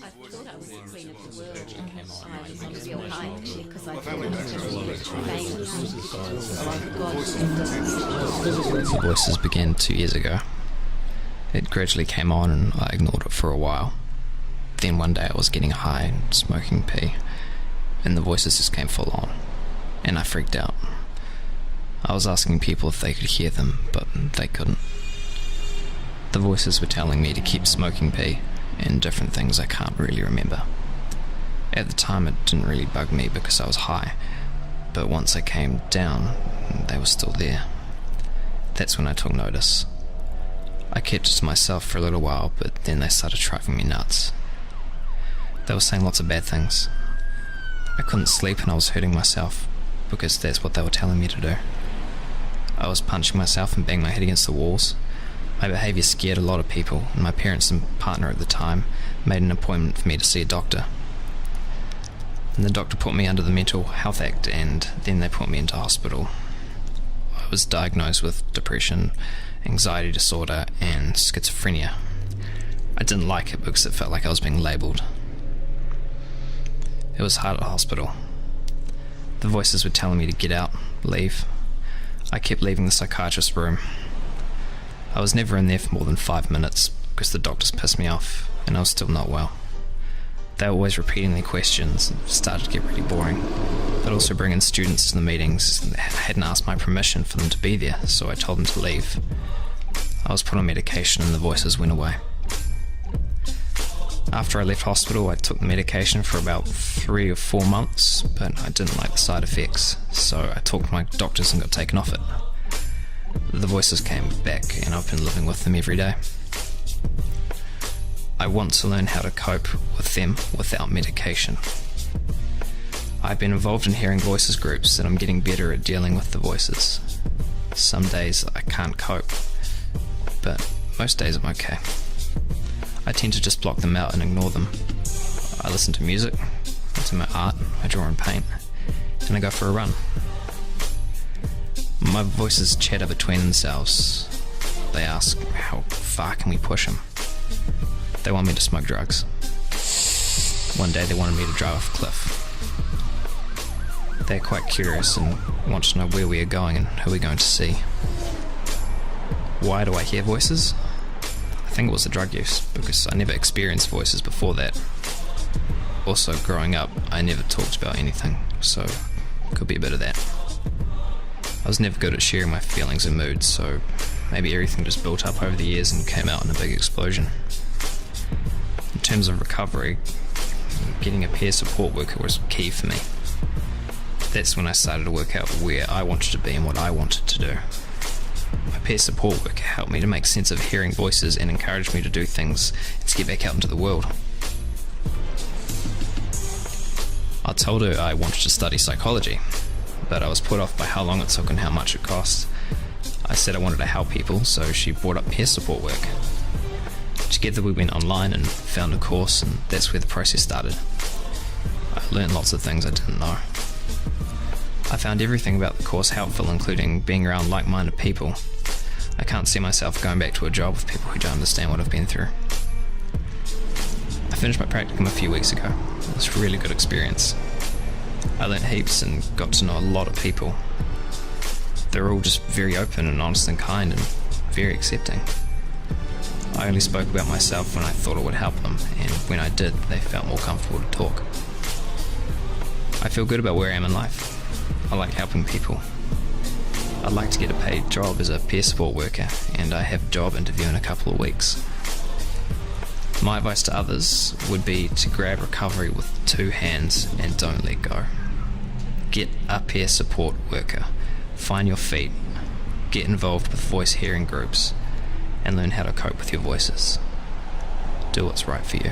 I thought I was the queen of the world. I was on a real high actually because I thought I was famous. The voices began 2 years ago. It gradually came on and I ignored it for a while. Then one day I was getting high and smoking pee, and the voices just came full on, and I freaked out. I was asking people if they could hear them, but they couldn't. The voices were telling me to keep smoking pee and different things I can't really remember. At the time it didn't really bug me because I was high, but once I came down, they were still there. That's when I took notice. I kept it to myself for a little while, but then they started driving me nuts. They were saying lots of bad things. I couldn't sleep and I was hurting myself because that's what they were telling me to do. I was punching myself and banging my head against the walls. My behaviour scared a lot of people, and my parents and partner at the time made an appointment for me to see a doctor. And the doctor put me under the Mental Health Act, and then they put me into hospital. I was diagnosed with depression, anxiety disorder, and schizophrenia. I didn't like it because it felt like I was being labelled. It was hard at the hospital. The voices were telling me to get out, leave. I kept leaving the psychiatrist's room. I was never in there for more than 5 minutes because the doctors pissed me off and I was still not well. They were always repeating their questions and started to get really boring. They'd also bring in students to the meetings and hadn't asked my permission for them to be there, so I told them to leave. I was put on medication and the voices went away. After I left hospital, I took the medication for about 3 or 4 months, but I didn't like the side effects, so I talked to my doctors and got taken off it. The voices came back and I've been living with them every day. I want to learn how to cope with them without medication. I've been involved in hearing voices groups and I'm getting better at dealing with the voices. Some days I can't cope, but most days I'm okay. I tend to just block them out and ignore them. I listen to music, I do my art, I draw and paint, and I go for a run. My voices chatter between themselves. They ask, how far can we push them? They want me to smoke drugs. One day they wanted me to drive off a cliff. They're quite curious and want to know where we are going and who we're going to see. Why do I hear voices? I think it was the drug use, because I never experienced voices before that. Also, growing up, I never talked about anything, so it could be a bit of that. I was never good at sharing my feelings and moods, so maybe everything just built up over the years and came out in a big explosion. In terms of recovery, getting a peer support worker was key for me. That's when I started to work out where I wanted to be and what I wanted to do. My peer support worker helped me to make sense of hearing voices and encouraged me to do things and to get back out into the world. I told her I wanted to study psychology, but I was put off by how long it took and how much it cost. I said I wanted to help people, so she brought up peer support work. Together we went online and found a course, and that's where the process started. I learned lots of things I didn't know. I found everything about the course helpful, including being around like-minded people. I can't see myself going back to a job with people who don't understand what I've been through. I finished my practicum a few weeks ago. It was a really good experience. I learnt heaps and got to know a lot of people. They were all just very open and honest and kind and very accepting. I only spoke about myself when I thought it would help them, and when I did, they felt more comfortable to talk. I feel good about where I am in life. I like helping people. I'd like to get a paid job as a peer support worker, and I have a job interview in a couple of weeks. My advice to others would be to grab recovery with 2 hands and don't let go. Get a peer support worker, find your feet, get involved with voice hearing groups, and learn how to cope with your voices. Do what's right for you.